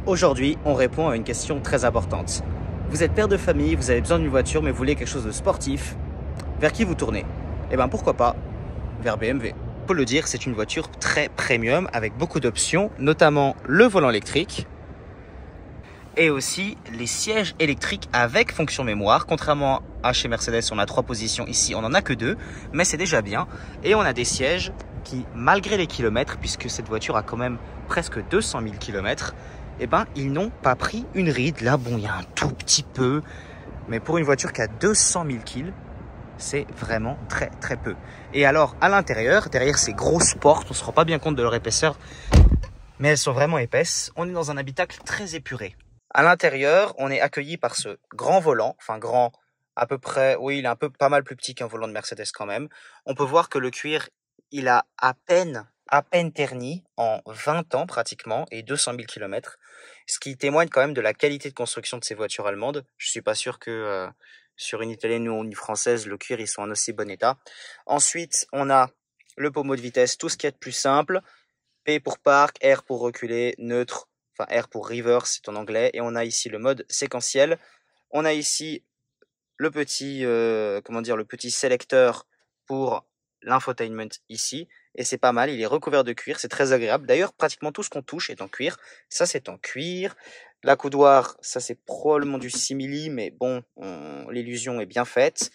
Aujourd'hui, on répond à une question très importante. Vous êtes père de famille, vous avez besoin d'une voiture, mais vous voulez quelque chose de sportif. Vers qui vous tournez? Eh bien, pourquoi pas vers BMW. Faut le dire, c'est une voiture très premium avec beaucoup d'options, notamment le volant électrique et aussi les sièges électriques avec fonction mémoire. Contrairement à chez Mercedes, on a 3 positions. Ici, on n'en a que 2, mais c'est déjà bien. Et on a des sièges qui, malgré les kilomètres, puisque cette voiture a quand même presque 200 000 km, eh ben, ils n'ont pas pris une ride. Là, bon, il y a un tout petit peu, mais pour une voiture qui a 200 000 kg, c'est vraiment très très peu. Et alors, à l'intérieur, derrière ces grosses portes, on ne se rend pas bien compte de leur épaisseur, mais elles sont vraiment épaisses. On est dans un habitacle très épuré. À l'intérieur, on est accueilli par ce grand volant, enfin grand, à peu près, oui, il est un peu pas mal plus petit qu'un volant de Mercedes quand même. On peut voir que le cuir, il a à peine terni en 20 ans pratiquement et 200 000 km, ce qui témoigne quand même de la qualité de construction de ces voitures allemandes. Je suis pas sûr que sur une italienne ou une française, le cuir, ils sont en aussi bon état. Ensuite, on a le pommeau de vitesse, tout ce qui est de plus simple. P pour park, R pour reculer, neutre, enfin R pour reverse, c'est en anglais. Et on a ici le mode séquentiel. On a ici le petit, le petit sélecteur pour l'infotainment ici. Et c'est pas mal, il est recouvert de cuir, c'est très agréable. D'ailleurs, pratiquement tout ce qu'on touche est en cuir. Ça, c'est en cuir. La coudoir, ça c'est probablement du simili, mais bon, l'illusion est bien faite.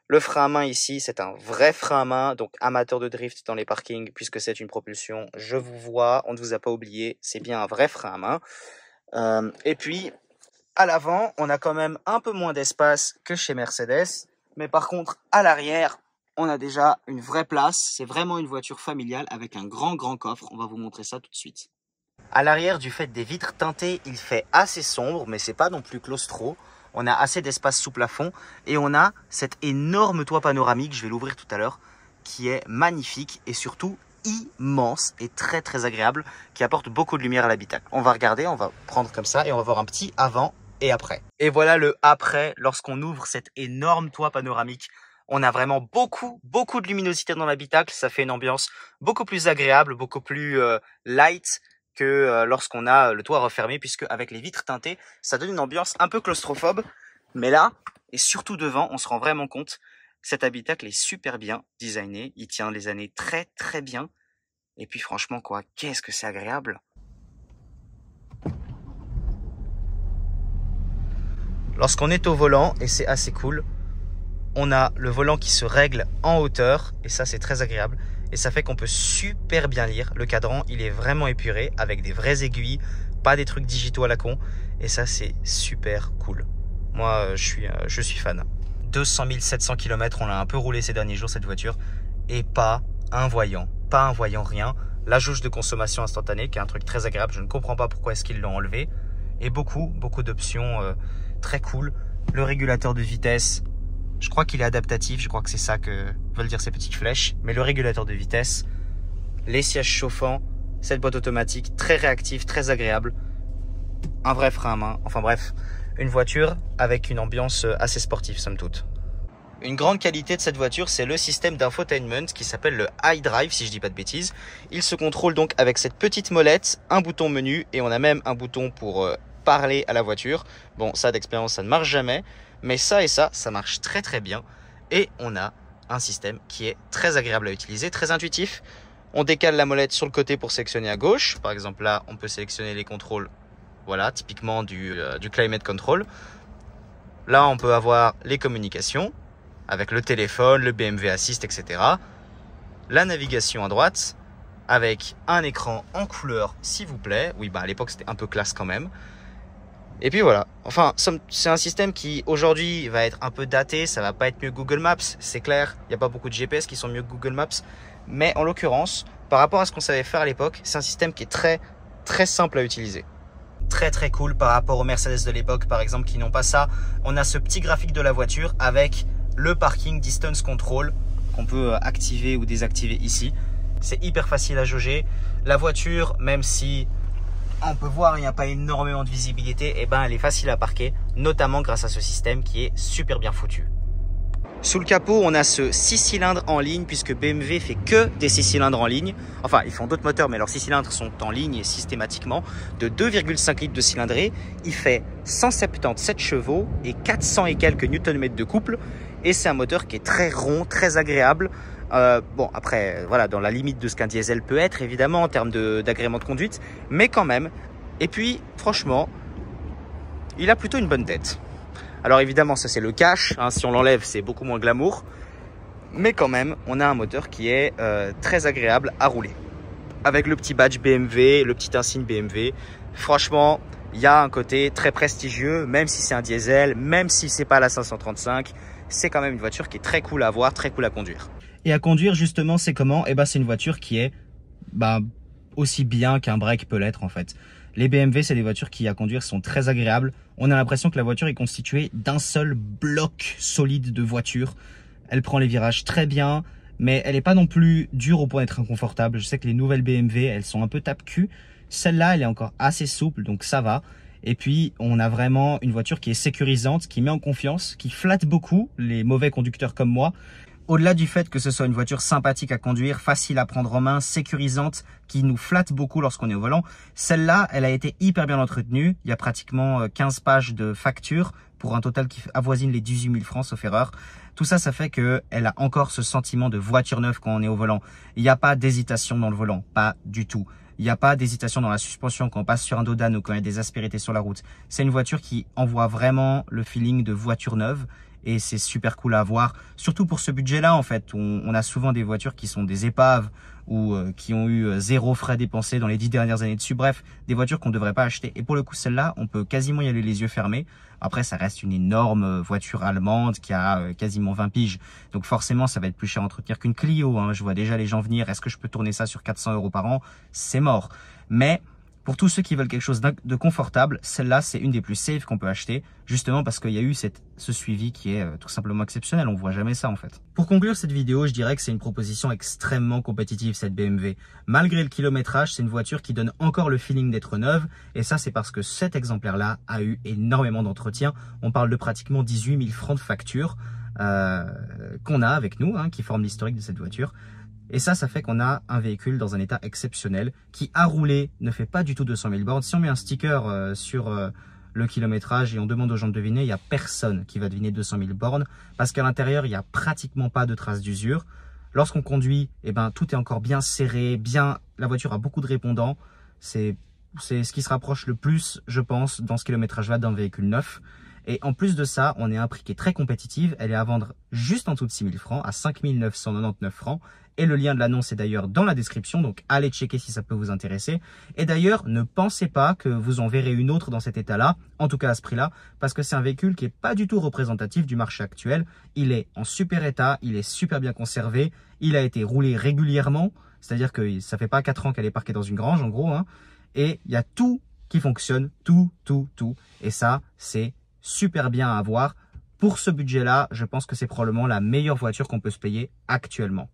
Le frein à main ici, c'est un vrai frein à main, donc amateur de drift dans les parkings, puisque c'est une propulsion, je vous vois, on ne vous a pas oublié, c'est bien un vrai frein à main. Et puis, à l'avant, on a quand même un peu moins d'espace que chez Mercedes, mais par contre, à l'arrière, on a déjà une vraie place. C'est vraiment une voiture familiale avec un grand coffre. On va vous montrer ça tout de suite. À l'arrière, du fait des vitres teintées, il fait assez sombre, mais c'est pas non plus claustro. On a assez d'espace sous plafond et on a cet énorme toit panoramique, je vais l'ouvrir tout à l'heure, qui est magnifique et surtout immense et très très agréable, qui apporte beaucoup de lumière à l'habitacle. On va regarder, on va prendre comme ça et on va voir un petit avant et après. Et voilà le après, lorsqu'on ouvre cet énorme toit panoramique. On a vraiment beaucoup de luminosité dans l'habitacle. Ça fait une ambiance beaucoup plus agréable, beaucoup plus light que lorsqu'on a le toit refermé, puisque avec les vitres teintées, ça donne une ambiance un peu claustrophobe. Mais là, et surtout devant, on se rend vraiment compte, cet habitacle est super bien designé. Il tient les années très très bien. Et puis franchement, quoi, qu'est-ce que c'est agréable. Lorsqu'on est au volant, et c'est assez cool, on a le volant qui se règle en hauteur et ça c'est très agréable et ça fait qu'on peut super bien lire. Le cadran il est vraiment épuré avec des vraies aiguilles, pas des trucs digitaux à la con et ça c'est super cool. Moi je suis fan. 200 700 km, on l'a un peu roulé ces derniers jours cette voiture et pas un voyant rien. La jauge de consommation instantanée qui est un truc très agréable, je ne comprends pas pourquoi est-ce qu'ils l'ont enlevé et beaucoup d'options très cool. Le régulateur de vitesse, je crois qu'il est adaptatif, je crois que c'est ça que veulent dire ces petites flèches. Mais le régulateur de vitesse, les sièges chauffants, cette boîte automatique très réactive, très agréable. Un vrai frein à main, enfin bref, une voiture avec une ambiance assez sportive somme toute. Une grande qualité de cette voiture, c'est le système d'infotainment qui s'appelle le iDrive, si je dis pas de bêtises. Il se contrôle donc avec cette petite molette, un bouton menu et on a même un bouton pour parler à la voiture. Bon, ça d'expérience, ça ne marche jamais. Mais ça et ça marche très très bien. Et on a un système qui est très agréable à utiliser, très intuitif. On décale la molette sur le côté pour sélectionner à gauche. Par exemple là, on peut sélectionner les contrôles, voilà, typiquement du climate control. Là, on peut avoir les communications avec le téléphone, le BMW Assist, etc. La navigation à droite avec un écran en couleur, s'il vous plaît. Oui, bah à l'époque, c'était un peu classe quand même. Et puis voilà, enfin c'est un système qui aujourd'hui va être un peu daté, ça va pas être mieux que Google Maps, c'est clair, il n'y a pas beaucoup de GPS qui sont mieux que Google Maps, mais en l'occurrence, par rapport à ce qu'on savait faire à l'époque, c'est un système qui est très très simple à utiliser. Très très cool par rapport aux Mercedes de l'époque par exemple qui n'ont pas ça. On a ce petit graphique de la voiture avec le parking distance control qu'on peut activer ou désactiver ici. C'est hyper facile à jauger. La voiture, même si on peut voir il n'y a pas énormément de visibilité, et ben elle est facile à parquer, notamment grâce à ce système qui est super bien foutu. Sous le capot, on a ce 6 cylindres en ligne puisque BMW fait que des 6 cylindres en ligne. Enfin, ils font d'autres moteurs, mais leurs 6 cylindres sont en ligne systématiquement. De 2,5 litres de cylindrée, il fait 177 chevaux et 400 et quelques newton-mètres de couple. Et c'est un moteur qui est très rond, très agréable. Bon, après, voilà, dans la limite de ce qu'un diesel peut être, évidemment, en termes d'agrément de conduite, mais quand même. Et puis, franchement, il a plutôt une bonne tête. Alors évidemment, ça c'est le cash, hein, si on l'enlève, c'est beaucoup moins glamour. Mais quand même, on a un moteur qui est très agréable à rouler. Avec le petit badge BMW, le petit insigne BMW, franchement, il y a un côté très prestigieux, même si c'est un diesel, même si c'est pas la 535, c'est quand même une voiture qui est très cool à voir, très cool à conduire. Et à conduire, justement, c'est comment? Eh ben, c'est une voiture qui est aussi bien qu'un break peut l'être en fait. Les BMW, c'est des voitures qui à conduire sont très agréables. On a l'impression que la voiture est constituée d'un seul bloc solide de voiture. Elle prend les virages très bien, mais elle n'est pas non plus dure au point d'être inconfortable. Je sais que les nouvelles BMW, elles sont un peu tape-cul. Celle-là, elle est encore assez souple, donc ça va. Et puis, on a vraiment une voiture qui est sécurisante, qui met en confiance, qui flatte beaucoup les mauvais conducteurs comme moi. Au-delà du fait que ce soit une voiture sympathique à conduire, facile à prendre en main, sécurisante, qui nous flatte beaucoup lorsqu'on est au volant, celle-là, elle a été hyper bien entretenue. Il y a pratiquement 15 pages de facture pour un total qui avoisine les 18 000 francs, sauf erreur. Tout ça, ça fait qu'elle a encore ce sentiment de voiture neuve quand on est au volant. Il n'y a pas d'hésitation dans le volant, pas du tout. Il n'y a pas d'hésitation dans la suspension quand on passe sur un dos d'âne ou quand il y a des aspérités sur la route. C'est une voiture qui envoie vraiment le feeling de voiture neuve. Et c'est super cool à voir, surtout pour ce budget-là en fait. On a souvent des voitures qui sont des épaves ou qui ont eu zéro frais dépensés dans les 10 dernières années dessus. Bref, des voitures qu'on ne devrait pas acheter. Et pour le coup, celle-là, on peut quasiment y aller les yeux fermés. Après, ça reste une énorme voiture allemande qui a quasiment 20 piges. Donc forcément, ça va être plus cher à entretenir qu'une Clio, hein. Je vois déjà les gens venir. Est-ce que je peux tourner ça sur 400 € par an? C'est mort. Mais pour tous ceux qui veulent quelque chose de confortable, celle-là, c'est une des plus safe qu'on peut acheter, justement parce qu'il y a eu ce suivi qui est tout simplement exceptionnel. On voit jamais ça en fait. Pour conclure cette vidéo, je dirais que c'est une proposition extrêmement compétitive cette BMW. Malgré le kilométrage, c'est une voiture qui donne encore le feeling d'être neuve. Et ça, c'est parce que cet exemplaire-là a eu énormément d'entretien. On parle de pratiquement 18 000 francs de facture qu'on a avec nous, hein, qui forment l'historique de cette voiture. Et ça fait qu'on a un véhicule dans un état exceptionnel qui, à rouler, ne fait pas du tout 200 000 bornes. Si on met un sticker sur le kilométrage et on demande aux gens de deviner, il n'y a personne qui va deviner 200 000 bornes parce qu'à l'intérieur, il n'y a pratiquement pas de traces d'usure. Lorsqu'on conduit, eh ben, tout est encore bien serré, la voiture a beaucoup de répondants. C'est ce qui se rapproche le plus, je pense, dans ce kilométrage-là d'un véhicule neuf. Et en plus de ça, on est à un prix qui est très compétitif. Elle est à vendre juste en dessous de 6 000 francs, à 5 999 francs. Et le lien de l'annonce est d'ailleurs dans la description, donc allez checker si ça peut vous intéresser. Et d'ailleurs, ne pensez pas que vous en verrez une autre dans cet état-là, en tout cas à ce prix-là, parce que c'est un véhicule qui n'est pas du tout représentatif du marché actuel. Il est en super état, il est super bien conservé, il a été roulé régulièrement, c'est-à-dire que ça fait pas 4 ans qu'elle est parquée dans une grange en gros, hein. Et il y a tout qui fonctionne, tout. Et ça, c'est super bien à avoir. Pour ce budget-là, je pense que c'est probablement la meilleure voiture qu'on peut se payer actuellement.